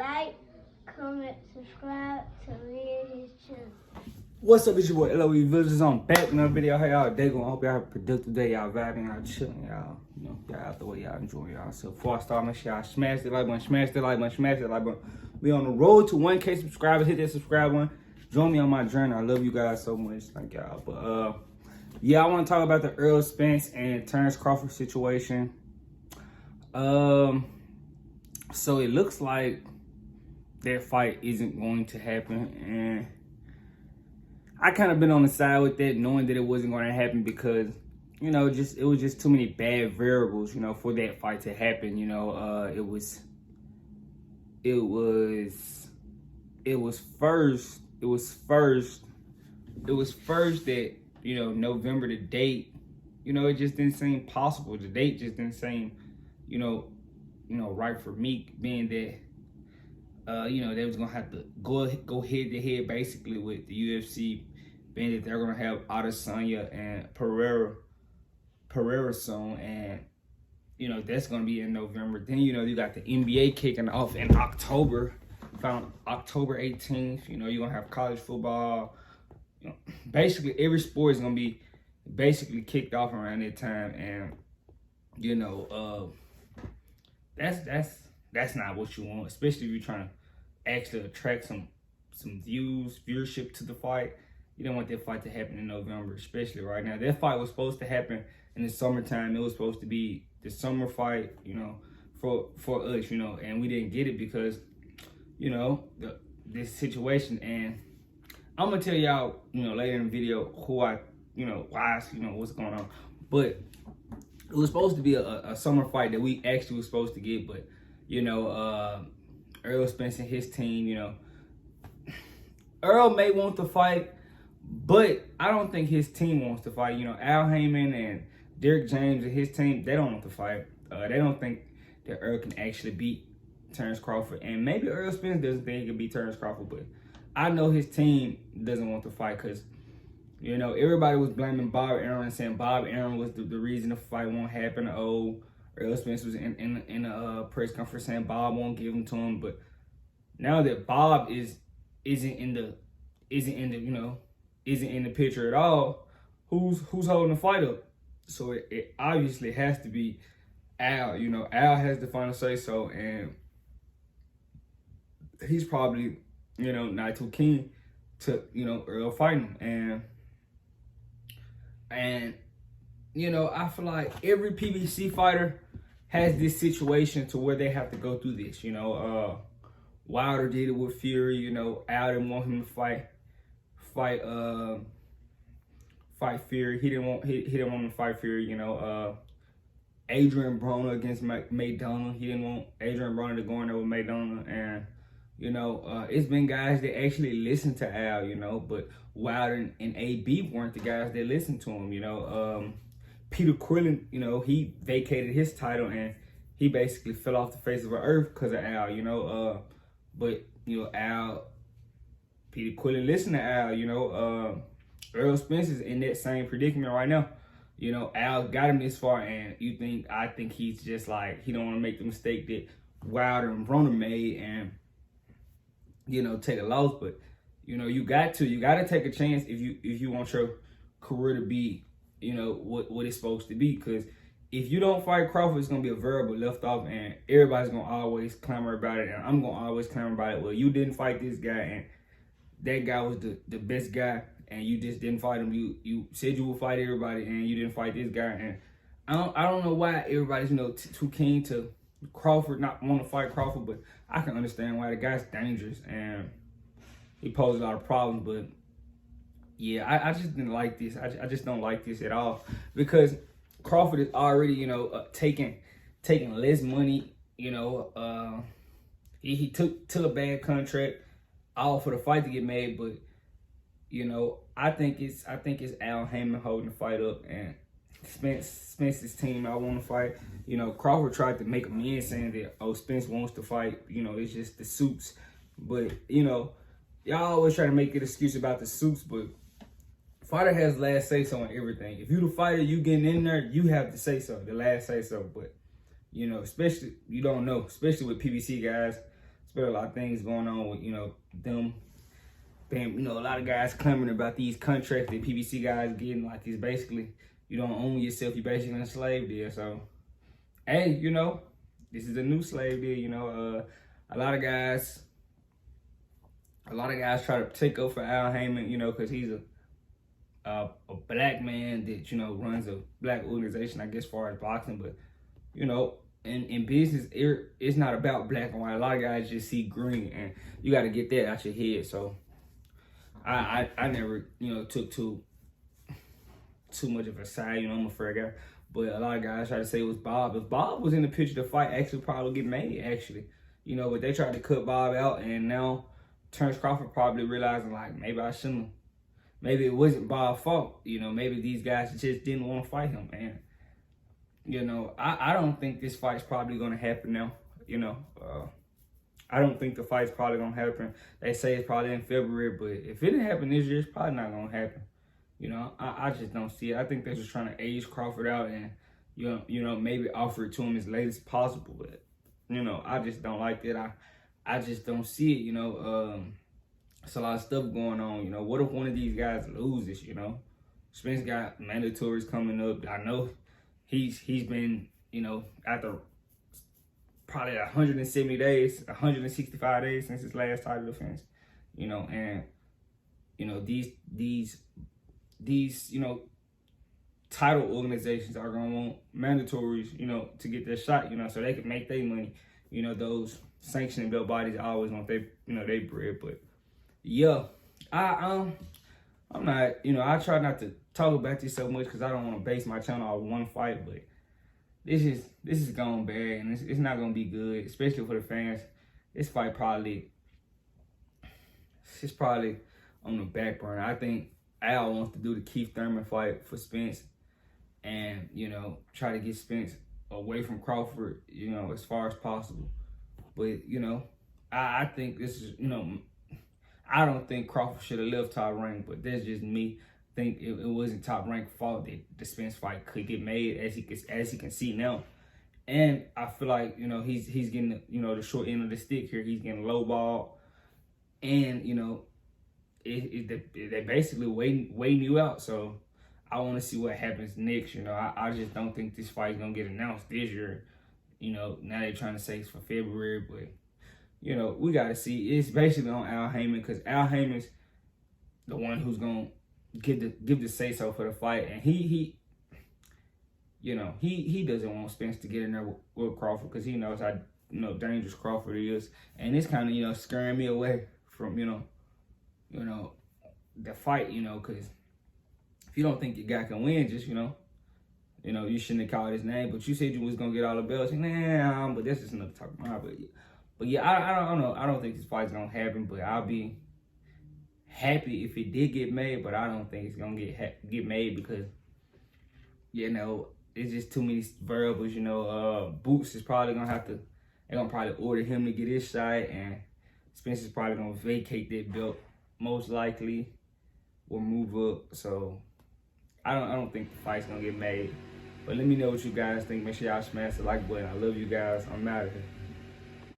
like, comment, subscribe to me and his channel. What's up, it's your boy Errol. Villagers on back with another video. How y'all day going? I hope y'all have a productive day. Y'all vibing, y'all chilling, y'all. Y'all out the way, y'all enjoying y'all. So before I start, make sure y'all smash the like button, smash the like button, smash the like button. We on the road to 1K subscribers. Hit that subscribe button. Join me on my journey. I love you guys so much. Thank y'all. But yeah, I want to talk about the Errol Spence and Terence Crawford situation. So it looks like that fight isn't going to happen, and I kind of been on the side with that, knowing that it wasn't going to happen because, you know, it was just too many bad variables, you know, for that fight to happen. You know, it was first that, you know, November, the date, you know, it just didn't seem possible. The date just didn't seem, you know, right for me, being that, you know, they was gonna have to go head to head basically with the UFC, being that they're gonna have Adesanya and Pereira soon, and you know that's gonna be in November. Then you know you got the NBA kicking off in October, around October 18th. You know you're gonna have college football. You know, basically every sport is gonna be basically kicked off around that time, and you know that's not what you want, especially if you're trying to actually attract some viewership to the fight. You don't want that fight to happen in November, especially right now. That fight was supposed to happen in the summertime. It was supposed to be the summer fight, you know, for us, you know, and we didn't get it because, you know, this situation. And I'm gonna tell y'all, you know, later in the video why, you know, what's going on. But it was supposed to be a summer fight that we actually was supposed to get, but you know, Errol Spence and his team, you know, Errol may want to fight, but I don't think his team wants to fight. You know, Al Heyman and Derrick James and his team, they don't want to fight. They don't think that Errol can actually beat Terence Crawford. And maybe Errol Spence doesn't think he can beat Terence Crawford, but I know his team doesn't want to fight because, you know, everybody was blaming Bob Aaron and saying Bob Aaron was the reason the fight won't happen. Oh, Errol Spence was in a press conference saying Bob won't give him to him. But now that Bob isn't in the picture at all, who's holding the fight up? So it obviously has to be Al. You know, Al has the final say so, and he's probably, you know, not too keen to, you know, Errol fighting. And you know, I feel like every PBC fighter has this situation to where they have to go through this. You know, Wilder did it with Fury. You know, Al didn't want him to fight Fury. He didn't want him to fight Fury. You know, Adrian Broner against Maidana. He didn't want Adrian Broner to go in there with Maidana. And you know, it's been guys that actually listen to Al. You know, but Wilder and AB weren't the guys that listened to him. You know, Peter Quillen, you know, he vacated his title and he basically fell off the face of the earth because of Al. You know, but you know, Peter Quillen listened to Al. You know, Errol Spence is in that same predicament right now. You know, Al got him this far, and I think he's just like, he don't want to make the mistake that Wilder and Broner made and, you know, take a loss. But you know, you got to take a chance if you want your career to be, you know, what it's supposed to be. Because if you don't fight Crawford, it's gonna be a variable left off, and everybody's gonna always clamor about it, and I'm gonna always clamor about it. Well, you didn't fight this guy, and that guy was the best guy, and you just didn't fight him. You said you would fight everybody, and you didn't fight this guy. And I don't know why everybody's, you know, too keen to Crawford, not want to fight Crawford, but I can understand why. The guy's dangerous and he poses a lot of problems. But yeah, I just didn't like this. I just don't like this at all, because Crawford is already, you know, taking less money. You know, he took a bad contract all for the fight to get made. But you know, I think it's Al Heyman holding the fight up, and Spence's team I want to fight. You know, Crawford tried to make amends saying that, oh, Spence wants to fight. You know, it's just the suits. But you know, y'all always try to make an excuse about the suits, but fighter has last say so on everything. If you the fighter, you getting in there, you have to say so, the last say so. But you know, especially, you don't know, especially with PBC guys. It's been a lot of things going on with, them being, a lot of guys clamoring about these contracts that PBC guys getting. Like, it's basically, you don't own yourself, you basically in a slave deal. So, hey, this is a new slave deal, a lot of guys try to take up for Al Heyman, because he's a black man that, runs a black organization, I guess, as far as boxing. But, in business, it's not about black and white. A lot of guys just see green, and you got to get that out your head. So, I never, took too much of a side, I'm a fair guy. But a lot of guys try to say it was Bob. If Bob was in the picture, the fight actually probably get made, actually. But they tried to cut Bob out, and now Terence Crawford probably realizing, like, maybe I shouldn't have. Maybe it wasn't Bob's fault. Maybe these guys just didn't want to fight him. And, I don't think this fight's probably going to happen now. I don't think the fight's probably going to happen. They say it's probably in February, but if it didn't happen this year, it's probably not going to happen. I just don't see it. I think they're just trying to age Crawford out and, maybe offer it to him as late as possible. But, I just don't like it. I just don't see it, It's a lot of stuff going on, What if one of these guys loses, Spence got mandatories coming up. I know he's been, after probably 170 days, 165 days since his last title defense, and, these title organizations are going to want mandatories, to get their shot, so they can make their money. Those sanctioning belt bodies always want their, their bread. But yeah, I'm not, I try not to talk about this so much because I don't want to base my channel on one fight. But this is going bad, and it's not going to be good, especially for the fans. This fight it's probably on the back burner. I think Al wants to do the Keith Thurman fight for Spence, and try to get Spence away from Crawford, as far as possible. But I think this is, I don't think Crawford should have left Top Rank, but that's just me. I think it wasn't Top Rank's fault that the Spence fight could get made, as he can see now. And I feel like he's getting the short end of the stick here. He's getting lowballed, and they basically waiting you out. So I want to see what happens next. I just don't think this fight's gonna get announced this year. Now they're trying to say it's for February, but we gotta see. It's basically on Al Heyman, because Al Heyman's the one who's gonna give the say so for the fight, and he doesn't want Spence to get in there with Crawford, because he knows how dangerous Crawford is, and it's kind of scaring me away from the fight, because if you don't think your guy can win, just you shouldn't have called his name. But you said you was gonna get all the belts, and but that's just enough to talk about. But yeah, I don't know. I don't think this fight's gonna happen, but I'll be happy if it did get made. But I don't think it's gonna get made, because it's just too many variables. Boots is probably gonna they're gonna probably order him to get his shot, and Spence is probably gonna vacate that belt, most likely, or move up. So I don't think the fight's gonna get made. But let me know what you guys think. Make sure y'all smash the like button. I love you guys. I'm out of here.